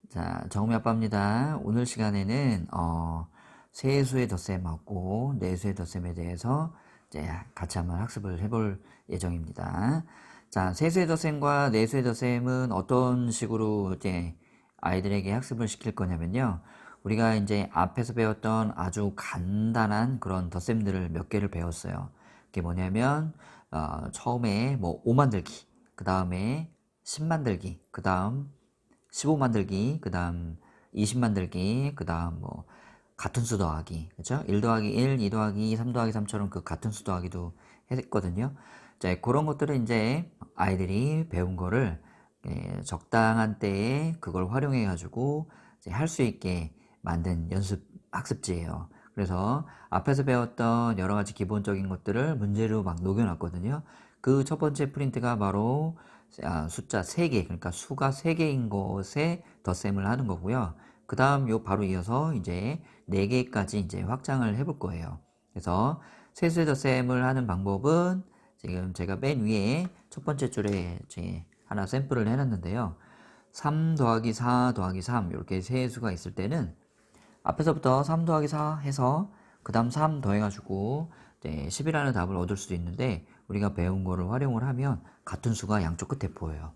자, 정우미 아빠입니다. 오늘 시간에는 세수의 덧셈하고 내수의 덧셈에 대해서 이제 같이 한번 학습을 해볼 예정입니다. 자, 세수의 덧셈과 내수의 덧셈은 어떤 식으로 이제 아이들에게 학습을 시킬 거냐면요. 우리가 이제 앞에서 배웠던 아주 간단한 그런 덧셈들을 몇 개를 배웠어요. 그게 뭐냐면 처음에 뭐 5 만들기, 그 다음에 10 만들기, 그 다음 15 만들기, 그 다음 20 만들기, 그 다음 뭐 같은 수 더하기, 그죠? 1 더하기 1, 2 더하기 2, 3 더하기 3처럼 그 같은 수 더하기도 했거든요. 자, 그런 것들은 이제 아이들이 배운 거를 적당한 때에 그걸 활용해 가지고 할 수 있게 만든 연습 학습지예요. 그래서 앞에서 배웠던 여러 가지 기본적인 것들을 문제로 막 녹여놨거든요. 그 첫 번째 프린트가 바로 숫자 3개, 그러니까 수가 3개인 것에 덧셈을 하는 거고요. 그 다음 요 바로 이어서 이제 4개까지 이제 확장을 해볼 거예요. 그래서 세수의 덧셈을 하는 방법은 지금 제가 맨 위에 첫 번째 줄에 이제 하나 샘플을 해놨는데요. 3 더하기 4 더하기 3 이렇게 세수가 있을 때는 앞에서부터 3 더하기 4 해서 그 다음 3 더해가지고 10이라는 답을 얻을 수도 있는데 우리가 배운 거를 활용을 하면 같은 수가 양쪽 끝에 보여요.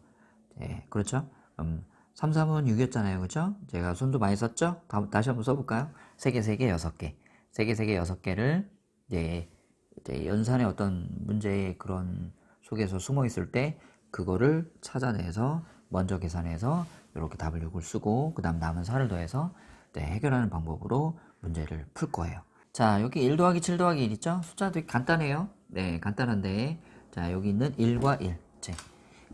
네, 그렇죠? 3, 3은 6이었잖아요. 그죠? 제가 손도 많이 썼죠? 다시 한번 써볼까요? 3개, 3개, 6개. 3개, 3개, 6개를 이제 연산의 어떤 문제의 그런 속에서 숨어 있을 때 그거를 찾아내서 먼저 계산해서 이렇게 W6을 쓰고 그 다음 남은 4를 더해서 해결하는 방법으로 문제를 풀 거예요. 자, 여기 1 더하기 7 더하기 1 있죠? 숫자 되게 간단해요. 네, 간단한데 자, 여기 있는 1과 1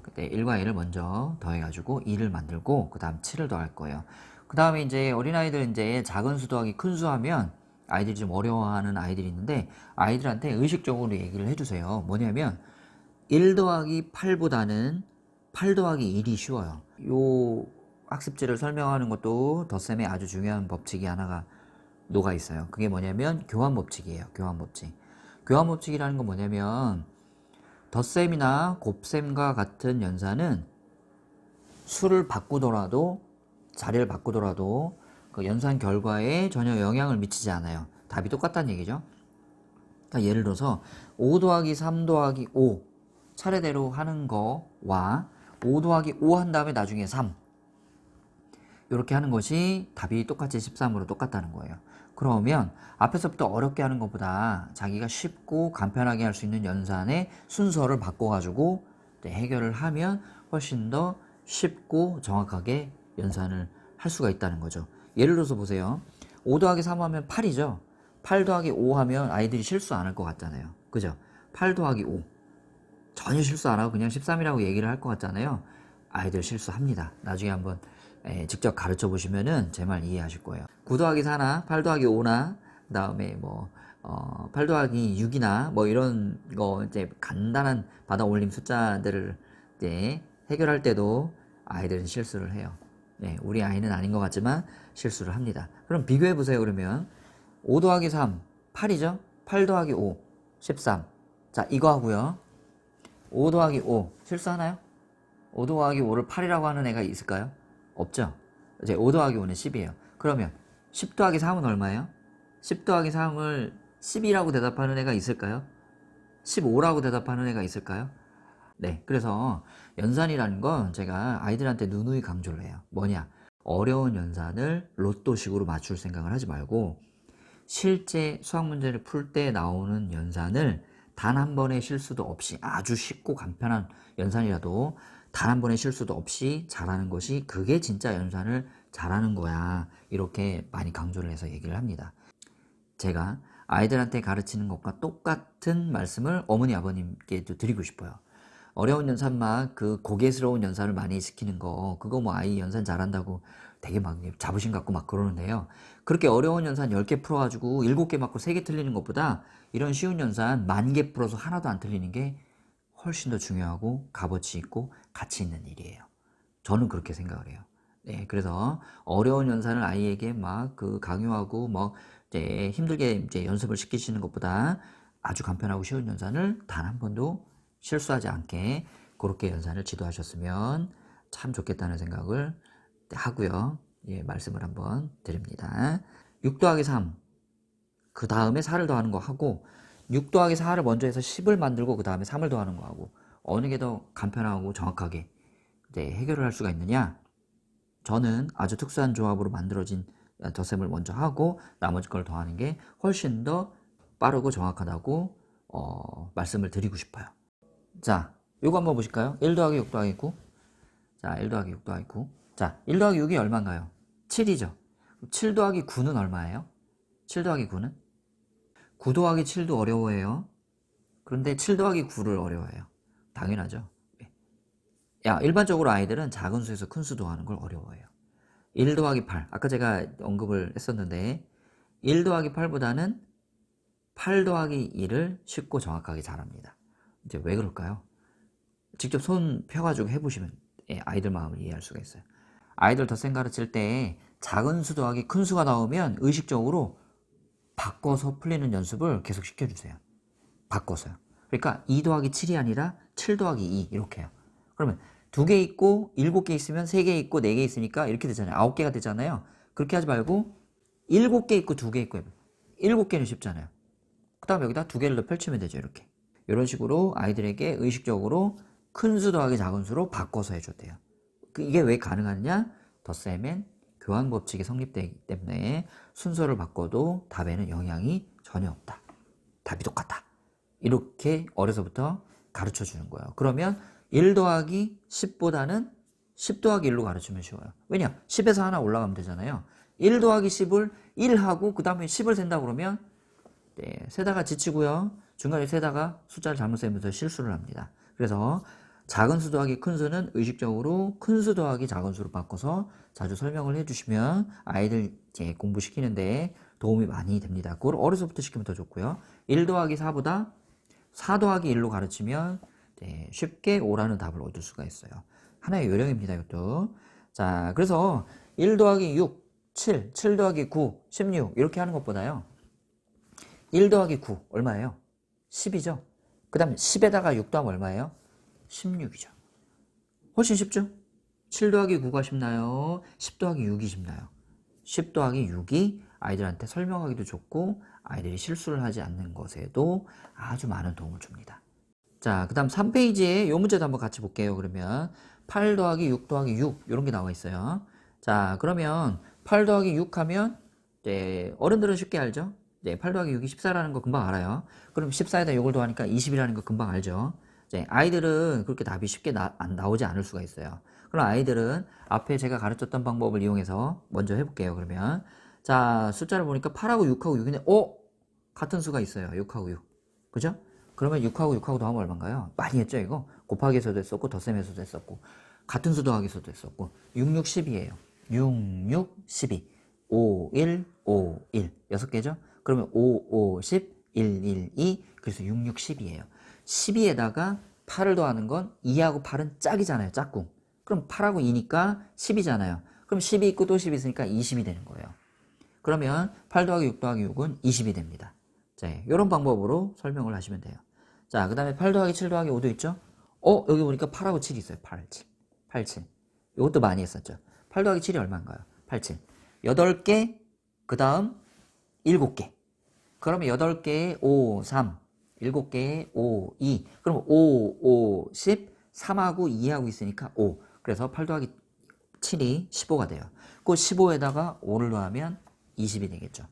그때 1과 1을 먼저 더해가지고 2를 만들고 그 다음 7을 더할 거예요. 그 다음에 이제 어린아이들 이제 작은 수 더하기 큰 수 하면 아이들이 좀 어려워하는 아이들이 있는데 아이들한테 의식적으로 얘기를 해주세요. 뭐냐면 1 더하기 8보다는 8 더하기 1이 쉬워요. 요 학습지를 설명하는 것도 덧셈의 아주 중요한 법칙이 하나가 녹아 있어요. 그게 뭐냐면 교환 법칙이에요. 교환 법칙. 교환 법칙이라는 건 뭐냐면 덧셈이나 곱셈과 같은 연산은 수를 바꾸더라도 자리를 바꾸더라도 그 연산 결과에 전혀 영향을 미치지 않아요. 답이 똑같다는 얘기죠. 그러니까 예를 들어서 5 더하기 3 더하기 5 차례대로 하는 거와 5 더하기 5 한 다음에 나중에 3 이렇게 하는 것이 답이 똑같이 13으로 똑같다는 거예요. 그러면 앞에서부터 어렵게 하는 것보다 자기가 쉽고 간편하게 할 수 있는 연산의 순서를 바꿔가지고 해결을 하면 훨씬 더 쉽고 정확하게 연산을 할 수가 있다는 거죠. 예를 들어서 보세요. 5 더하기 3 하면 8이죠. 8 더하기 5 하면 아이들이 실수 안 할 것 같잖아요. 그죠? 8 더하기 5 전혀 실수 안 하고 그냥 13이라고 얘기를 할 것 같잖아요. 아이들 실수합니다. 나중에 한번 직접 가르쳐 보시면은 제 말 이해하실 거예요. 9 더하기 4나 8 더하기 5나 그 다음에 뭐 8 더하기 6이나 뭐 이런 거 이제 간단한 받아 올림 숫자들을 이제 해결할 때도 아이들은 실수를 해요. 네, 우리 아이는 아닌 것 같지만 실수를 합니다. 그럼 비교해 보세요. 그러면 5 더하기 3 8이죠? 8 더하기 5 13. 자, 이거 하고요. 5 더하기 5 실수하나요? 5 더하기 5를 8이라고 하는 애가 있을까요? 없죠. 이제 5 더하기 5는 10이에요. 그러면 10 더하기 3은 얼마예요? 10 더하기 3을 10이라고 대답하는 애가 있을까요? 15라고 대답하는 애가 있을까요? 네, 그래서 연산이라는 건 제가 아이들한테 누누이 강조를 해요. 뭐냐? 어려운 연산을 로또식으로 맞출 생각을 하지 말고 실제 수학 문제를 풀 때 나오는 연산을 단 한 번의 실수도 없이 아주 쉽고 간편한 연산이라도 단 한 번의 실수도 없이 잘하는 것이 그게 진짜 연산을 잘하는 거야. 이렇게 많이 강조를 해서 얘기를 합니다. 제가 아이들한테 가르치는 것과 똑같은 말씀을 어머니 아버님께도 드리고 싶어요. 어려운 연산만 그 고개스러운 연산을 많이 시키는 거 그거 뭐 아이 연산 잘한다고 되게 막 자부심 갖고 막 그러는데요. 그렇게 어려운 연산 10개 풀어가지고 7개 맞고 3개 틀리는 것보다 이런 쉬운 연산 10,000개 풀어서 하나도 안 틀리는 게 훨씬 더 중요하고 값어치 있고 가치 있는 일이에요. 저는 그렇게 생각을 해요. 네, 그래서 어려운 연산을 아이에게 막 그 강요하고 뭐 이제 힘들게 이제 연습을 시키시는 것보다 아주 간편하고 쉬운 연산을 단 한 번도 실수하지 않게 그렇게 연산을 지도하셨으면 참 좋겠다는 생각을 하고요. 예, 말씀을 한번 드립니다. 6 더하기 3, 그 다음에 4를 더하는 거 하고 6 더하기 4를 먼저 해서 10을 만들고 그 다음에 3을 더하는 거 하고 어느 게 더 간편하고 정확하게 해결을 할 수가 있느냐? 저는 아주 특수한 조합으로 만들어진 덧셈을 먼저 하고 나머지 걸 더하는 게 훨씬 더 빠르고 정확하다고 말씀을 드리고 싶어요. 자, 요거 한번 보실까요? 1 더하기 6 더하기 9. 자, 1 더하기 6 더하기 9. 자, 1 더하기 6이 얼마인가요? 7이죠. 7 더하기 9는 얼마예요? 7 더하기 9는? 9 더하기 7도 어려워해요. 그런데 7 더하기 9를 어려워해요. 당연하죠. 일반적으로 아이들은 작은 수에서 큰 수 더하는 걸 어려워해요. 1 더하기 8. 아까 제가 언급을 했었는데 1 더하기 8보다는 8 더하기 2를 쉽고 정확하게 잘합니다. 이제 왜 그럴까요? 직접 손 펴가지고 해보시면 아이들 마음을 이해할 수가 있어요. 아이들 덧셈 가르칠 때 작은 수 더하기 큰 수가 나오면 의식적으로 바꿔서 풀리는 연습을 계속 시켜주세요. 바꿔서요. 그러니까 2 더하기 7이 아니라 7 더하기 2 이렇게 해요. 그러면 2개 있고 7개 있으면 3개 있고 4개 있으니까 이렇게 되잖아요. 9개가 되잖아요. 그렇게 하지 말고 7개 있고 2개 있고 7개는 쉽잖아요. 그 다음에 여기다 2개를 더 펼치면 되죠. 이렇게. 이런 식으로 아이들에게 의식적으로 큰 수 더하기 작은 수로 바꿔서 해줘야 돼요. 이게 왜 가능하느냐? 덧셈엔 교환 법칙이 성립되기 때문에 순서를 바꿔도 답에는 영향이 전혀 없다. 답이 똑같다. 이렇게 어려서부터 가르쳐 주는 거예요. 그러면 1 더하기 10보다는 10 더하기 1로 가르치면 쉬워요. 왜냐? 10에서 하나 올라가면 되잖아요. 1 더하기 10을 1하고 그 다음에 10을 센다 그러면 세다가 지치고요. 중간에 세다가 숫자를 잘못 세면서 실수를 합니다. 그래서 작은 수 더하기 큰 수는 의식적으로 큰 수 더하기 작은 수로 바꿔서 자주 설명을 해주시면 아이들 공부시키는데 도움이 많이 됩니다. 그걸 어려서부터 시키면 더 좋고요. 1 더하기 4보다 4 더하기 1로 가르치면 쉽게 5라는 답을 얻을 수가 있어요. 하나의 요령입니다. 이것도. 자, 그래서 1 더하기 6, 7, 7 더하기 9, 16 이렇게 하는 것보다요. 1 더하기 9 얼마예요? 10이죠. 그 다음에 10에다가 6 더하면 얼마예요? 16이죠. 훨씬 쉽죠? 7 더하기 9가 쉽나요? 10 더하기 6이 쉽나요? 10 더하기 6이 아이들한테 설명하기도 좋고 아이들이 실수를 하지 않는 것에도 아주 많은 도움을 줍니다. 자, 그 다음 3페이지에 이 문제도 한번 같이 볼게요. 그러면 8 더하기 6 더하기 6 이런 게 나와 있어요. 자, 그러면 8 더하기 6 하면 어른들은 쉽게 알죠? 8 더하기 6이 14라는 거 금방 알아요. 그럼 14에다 6을 더하니까 20이라는 거 금방 알죠? 아이들은 그렇게 답이 쉽게 나오지 않을 수가 있어요. 그럼 아이들은 앞에 제가 가르쳤던 방법을 이용해서 먼저 해볼게요. 그러면 자, 숫자를 보니까 8하고 6하고 6인데 같은 수가 있어요. 6하고 6. 그죠? 그러면 6하고 6하고 더하면 얼마인가요? 많이 했죠 이거? 곱하기에서도 했었고 덧셈에서도 했었고 같은 수 더하기에서도 했었고 6, 6, 10이에요. 6, 6, 12 5, 1, 5, 1 6개죠? 그러면 5, 5, 10 1, 1, 2 그래서 6, 6, 10이에요. 12에다가 8을 더하는 건 2하고 8은 짝이잖아요. 짝꿍. 그럼 8하고 2니까 10이잖아요. 그럼 10이 있고 또 10이 있으니까 20이 되는 거예요. 그러면 8 더하기 6 더하기 6은 20이 됩니다. 자, 이런 방법으로 설명을 하시면 돼요. 자, 그 다음에 8 더하기 7 더하기 5도 있죠? 여기 보니까 8하고 7이 있어요. 8, 7. 8, 7. 이것도 많이 했었죠. 8 더하기 7이 얼마인가요? 8, 7. 8개, 그 다음 7개. 그러면 8개에 5, 3. 7개에 5, 2. 그럼 5, 5, 10. 3하고 2하고 있으니까 5. 그래서 8 더하기 7이 15가 돼요. 그 15에다가 5를 더하면 20이 되겠죠.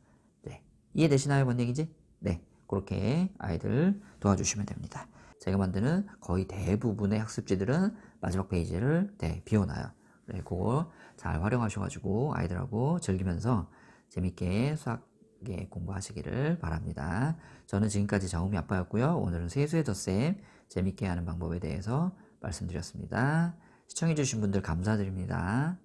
네. 이해되시나요? 뭔 얘기지? 네. 그렇게 아이들 도와주시면 됩니다. 제가 만드는 거의 대부분의 학습지들은 마지막 페이지를 비워놔요. 네, 그거 잘 활용하셔가지고 아이들하고 즐기면서 재밌게 수학 공부하시기를 바랍니다. 저는 지금까지 정음이 아빠였고요. 오늘은 세수의 덧셈 재밌게 하는 방법에 대해서 말씀드렸습니다. 시청해주신 분들 감사드립니다.